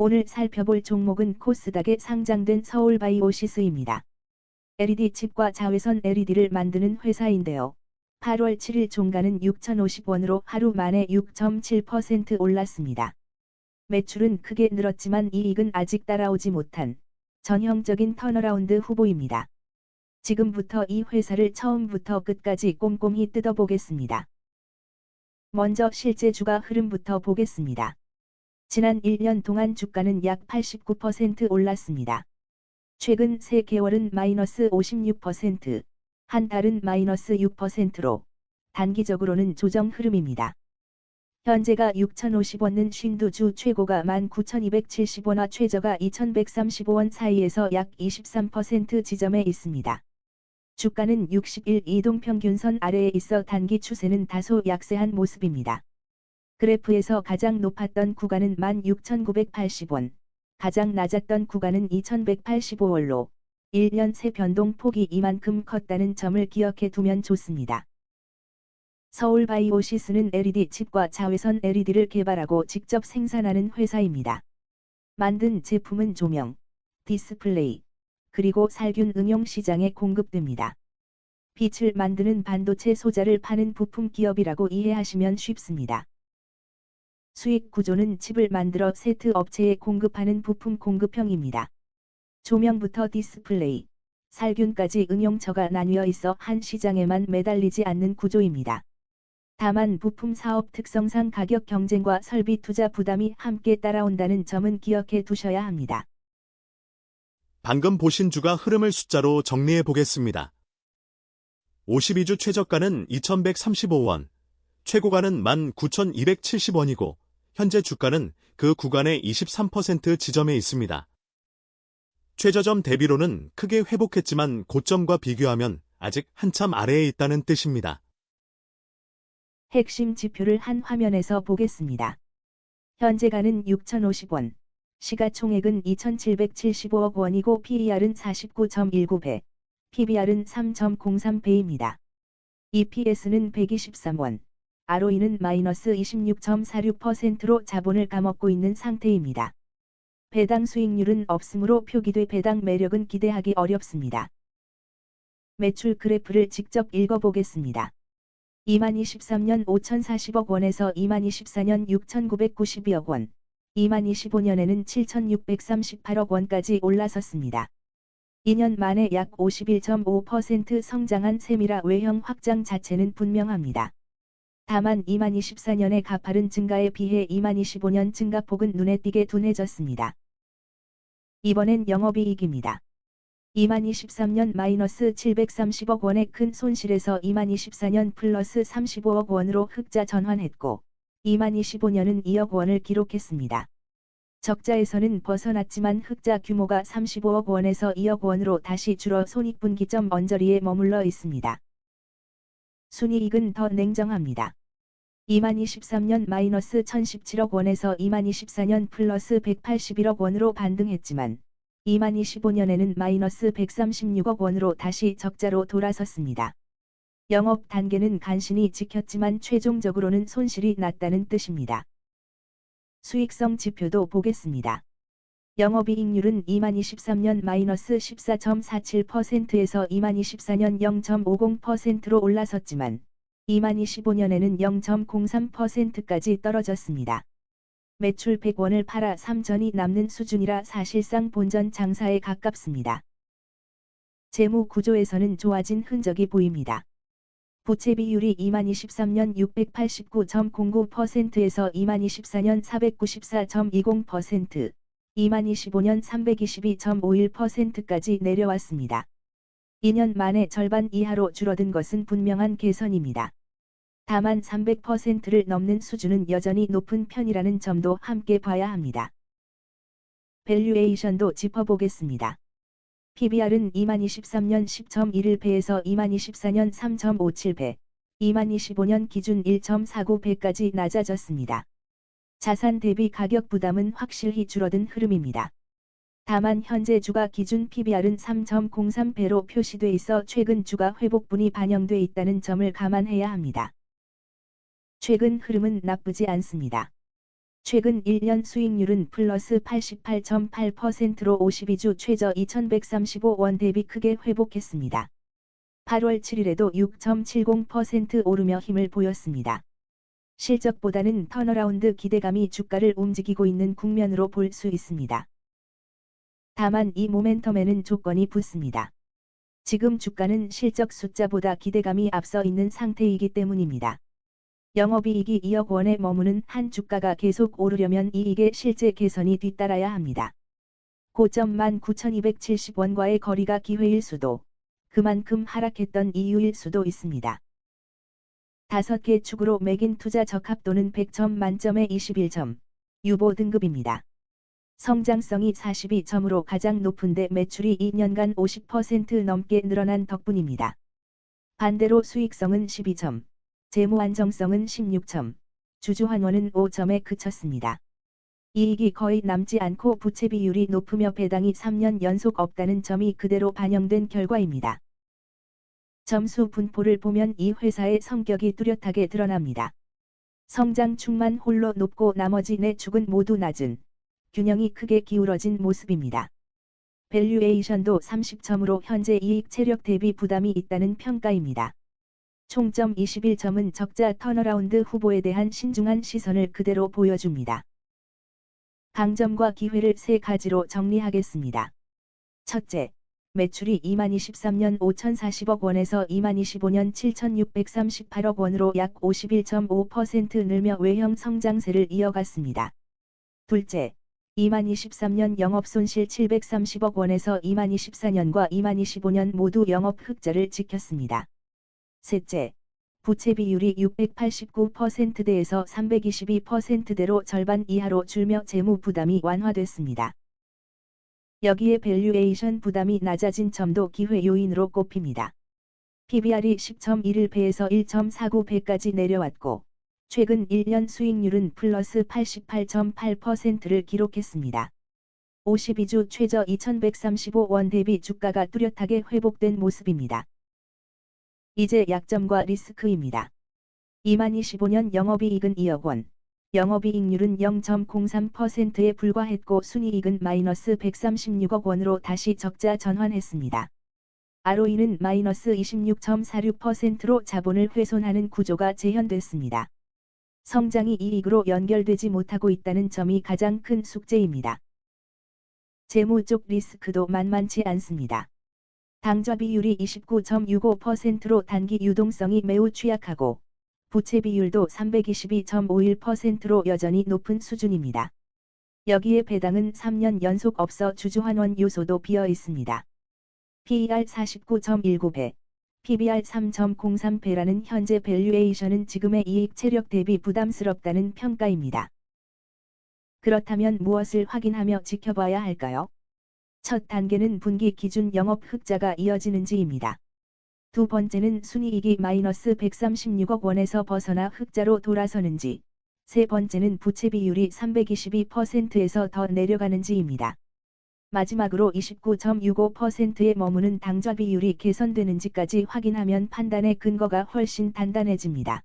오늘 살펴볼 종목은 코스닥에 상장된 서울바이오시스입니다. LED 칩과 자외선 LED를 만드는 회사인데요. 8월 7일 종가는 6,050원으로 하루 만에 6.7% 올랐습니다. 매출은 크게 늘었지만 이익은 아직 따라오지 못한 전형적인 턴어라운드 후보입니다. 지금부터 이 회사를 처음부터 끝까지 꼼꼼히 뜯어보겠습니다. 먼저 실제 주가 흐름부터 보겠습니다. 지난 1년 동안 주가는 약 89% 올랐습니다. 최근 3개월은 마이너스 56%, 한 달은 마이너스 6%로 단기적으로는 조정 흐름입니다. 현재가 6,050원은 52주 최고가 19,270원와 최저가 2,135원 사이에서 약 23% 지점에 있습니다. 주가는 60일 이동평균선 아래에 있어 단기 추세는 다소 약세한 모습입니다. 그래프에서 가장 높았던 구간은 16,980원, 가장 낮았던 구간은 2,185원로 1년 새 변동폭이 이만큼 컸다는 점을 기억해 두면 좋습니다. 서울바이오시스는 LED 칩과 자외선 LED를 개발하고 직접 생산하는 회사입니다. 만든 제품은 조명, 디스플레이, 그리고 살균 응용 시장에 공급됩니다. 빛을 만드는 반도체 소자를 파는 부품 기업이라고 이해하시면 쉽습니다. 수익 구조는 칩을 만들어 세트 업체에 공급하는 부품 공급형입니다. 조명부터 디스플레이, 살균까지 응용처가 나뉘어 있어 한 시장에만 매달리지 않는 구조입니다. 다만 부품 사업 특성상 가격 경쟁과 설비 투자 부담이 함께 따라온다는 점은 기억해 두셔야 합니다. 방금 보신 주가 흐름을 숫자로 정리해 보겠습니다. 52주 최저가는 2,135원, 최고가는 19,270원이고 현재 주가는 그 구간의 23% 지점에 있습니다. 최저점 대비로는 크게 회복했지만 고점과 비교하면 아직 한참 아래에 있다는 뜻입니다. 핵심 지표를 한 화면에서 보겠습니다. 현재가는 6,050원, 시가총액은 2,775억 원이고 PER은 49.19배, PBR은 3.03배입니다. EPS는 123원, ROE는 마이너스 26.46%로 자본을 까먹고 있는 상태입니다. 배당 수익률은 없으므로 표기돼 배당 매력은 기대하기 어렵습니다. 매출 그래프를 직접 읽어보겠습니다. 2023년 5,040억 원에서 2024년 6,992억 원, 2025년에는 7,638억 원까지 올라섰습니다. 2년 만에 약 51.5% 성장한 셈이라 외형 확장 자체는 분명합니다. 다만 2024년의 가파른 증가에 비해 2025년 증가폭은 눈에 띄게 둔해졌습니다. 이번엔 영업이익입니다. 2023년 마이너스 730억 원의 큰 손실에서 2024년 플러스 35억 원으로 흑자 전환했고 2025년은 2억 원을 기록했습니다. 적자에서는 벗어났지만 흑자 규모가 35억 원에서 2억 원으로 다시 줄어 손익분기점 언저리에 머물러 있습니다. 순이익은 더 냉정합니다. 2023년 마이너스 1,017억 원에서 2024년 플러스 181억 원으로 반등했지만 2025년에는 마이너스 136억 원으로 다시 적자로 돌아섰습니다. 영업 단계는 간신히 지켰지만 최종적으로는 손실이 났다는 뜻입니다. 수익성 지표도 보겠습니다. 영업이익률은 2023년 마이너스 14.47%에서 2024년 0.50%로 올라섰지만 2025년에는 0.03%까지 떨어졌습니다. 매출 100원을 팔아 3전이 남는 수준이라 사실상 본전 장사에 가깝습니다. 재무 구조에서는 좋아진 흔적이 보입니다. 부채 비율이 2023년 689.09%에서 2024년 494.20%, 2025년 322.51%까지 내려왔습니다. 2년 만에 절반 이하로 줄어든 것은 분명한 개선입니다. 다만 300%를 넘는 수준은 여전히 높은 편이라는 점도 함께 봐야 합니다. 밸류에이션도 짚어보겠습니다. PBR은 2023년 10.11배에서 2024년 3.57배, 2025년 기준 1.49배까지 낮아졌습니다. 자산 대비 가격 부담은 확실히 줄어든 흐름입니다. 다만 현재 주가 기준 PBR은 3.03배로 표시돼 있어 최근 주가 회복분이 반영돼 있다는 점을 감안해야 합니다. 최근 흐름은 나쁘지 않습니다. 최근 1년 수익률은 플러스 88.8%로 52주 최저 2135원 대비 크게 회복했습니다. 8월 7일에도 6.70% 오르며 힘을 보였습니다. 실적보다는 턴어라운드 기대감이 주가를 움직이고 있는 국면으로 볼 수 있습니다. 다만 이 모멘텀에는 조건이 붙습니다. 지금 주가는 실적 숫자보다 기대감이 앞서 있는 상태이기 때문입니다. 영업이익이 2억 원에 머무는 한 주가가 계속 오르려면 이익의 실제 개선이 뒤따라야 합니다. 고점 19,270원과의 거리가 기회일 수도, 그만큼 하락했던 이유일 수도 있습니다. 5개 축으로 매긴 투자 적합도는 100점 만점에 21점, 유보 등급입니다. 성장성이 42점으로 가장 높은데 매출이 2년간 50% 넘게 늘어난 덕분입니다. 반대로 수익성은 12점, 재무 안정성은 16점, 주주 환원은 5점에 그쳤습니다. 이익이 거의 남지 않고 부채 비율이 높으며 배당이 3년 연속 없다는 점이 그대로 반영된 결과입니다. 점수 분포를 보면 이 회사의 성격이 뚜렷하게 드러납니다. 성장축만 홀로 높고 나머지 4축은 모두 낮은, 균형이 크게 기울어진 모습입니다. 밸류에이션도 30점으로 현재 이익 체력 대비 부담이 있다는 평가입니다. 총점 21점은 적자 턴어라운드 후보에 대한 신중한 시선을 그대로 보여줍니다. 강점과 기회를 3가지로 정리하겠습니다. 첫째, 매출이 2023년 5,040억 원에서 2025년 7,638억 원으로 약 51.5% 늘며 외형 성장세를 이어갔습니다. 둘째, 2023년 영업손실 730억 원에서 2024년과 2025년 모두 영업 흑자를 지켰습니다. 셋째, 부채 비율이 689%대에서 322%대로 절반 이하로 줄며 재무 부담이 완화됐습니다. 여기에 밸류에이션 부담이 낮아진 점도 기회 요인으로 꼽힙니다. PBR이 10.11배에서 1.49배까지 내려왔고, 최근 1년 수익률은 플러스 88.8%를 기록했습니다. 52주 최저 2135원 대비 주가가 뚜렷하게 회복된 모습입니다. 이제 약점과 리스크입니다. 2025년 영업이익은 2억 원, 영업이익률은 0.03%에 불과했고 순이익은 마이너스 136억 원으로 다시 적자 전환했습니다. ROE는 마이너스 26.46%로 자본을 훼손하는 구조가 재현됐습니다. 성장이 이익으로 연결되지 못하고 있다는 점이 가장 큰 숙제입니다. 재무 쪽 리스크도 만만치 않습니다. 당좌 비율이 29.65%로 단기 유동성이 매우 취약하고 부채 비율도 322.51%로 여전히 높은 수준입니다. 여기에 배당은 3년 연속 없어 주주 환원 요소도 비어 있습니다. PER 49.19배, PBR 3.03배라는 현재 밸류에이션은 지금의 이익 체력 대비 부담스럽다는 평가입니다. 그렇다면 무엇을 확인하며 지켜봐야 할까요? 첫 단계는 분기 기준 영업 흑자가 이어지는지입니다. 두 번째는 순이익이 마이너스 136억 원에서 벗어나 흑자로 돌아서는지, 세 번째는 부채 비율이 322%에서 더 내려가는지입니다. 마지막으로 29.65%에 머무는 당좌 비율이 개선되는지까지 확인하면 판단의 근거가 훨씬 단단해집니다.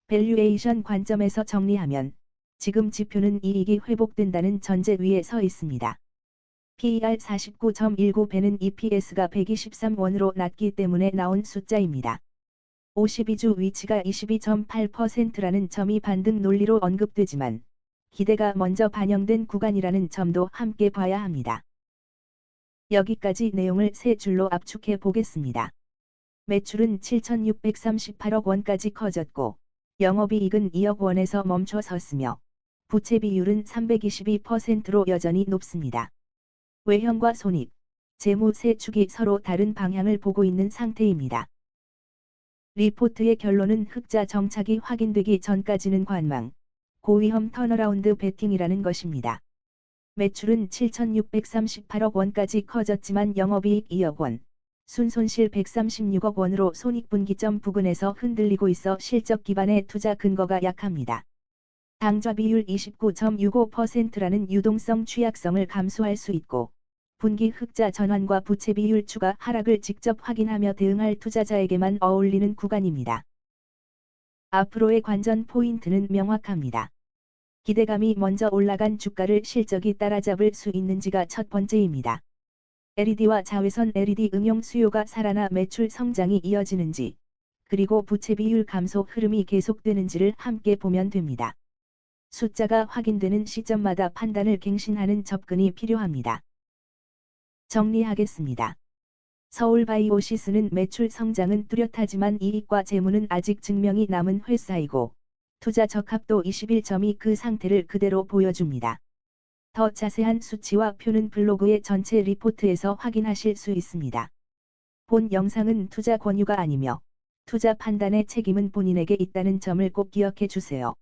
밸류에이션 관점에서 정리하면, 지금 지표는 이익이 회복된다는 전제 위에 서 있습니다. PER 49.19배는 EPS가 123원으로 낮기 때문에 나온 숫자입니다. 52주 위치가 22.8%라는 점이 반등 논리로 언급되지만, 기대가 먼저 반영된 구간이라는 점도 함께 봐야 합니다. 여기까지 내용을 세 줄로 압축해 보겠습니다. 매출은 7,638억 원까지 커졌고, 영업이익은 2억 원에서 멈춰 섰으며, 부채 비율은 322%로 여전히 높습니다. 외형과 손익, 재무 세 축이 서로 다른 방향을 보고 있는 상태입니다. 리포트의 결론은 흑자 정착이 확인되기 전까지는 관망, 고위험 턴어라운드 베팅이라는 것입니다. 매출은 7,638억 원까지 커졌지만 영업이익 2억 원, 순손실 136억 원으로 손익분기점 부근에서 흔들리고 있어 실적 기반의 투자 근거가 약합니다. 당좌 비율 29.65%라는 유동성 취약성을 감수할 수 있고, 분기 흑자 전환과 부채 비율 추가 하락을 직접 확인하며 대응할 투자자에게만 어울리는 구간입니다. 앞으로의 관전 포인트는 명확합니다. 기대감이 먼저 올라간 주가를 실적이 따라잡을 수 있는지가 첫 번째입니다. LED와 자외선 LED 응용 수요가 살아나 매출 성장이 이어지는지, 그리고 부채 비율 감소 흐름이 계속되는지를 함께 보면 됩니다. 숫자가 확인되는 시점마다 판단을 갱신하는 접근이 필요합니다. 정리하겠습니다. 서울바이오시스는 매출 성장은 뚜렷하지만 이익과 재무는 아직 증명이 남은 회사이고, 투자 적합도 21점이 그 상태를 그대로 보여줍니다. 더 자세한 수치와 표는 블로그의 전체 리포트에서 확인하실 수 있습니다. 본 영상은 투자 권유가 아니며 투자 판단의 책임은 본인에게 있다는 점을 꼭 기억해 주세요.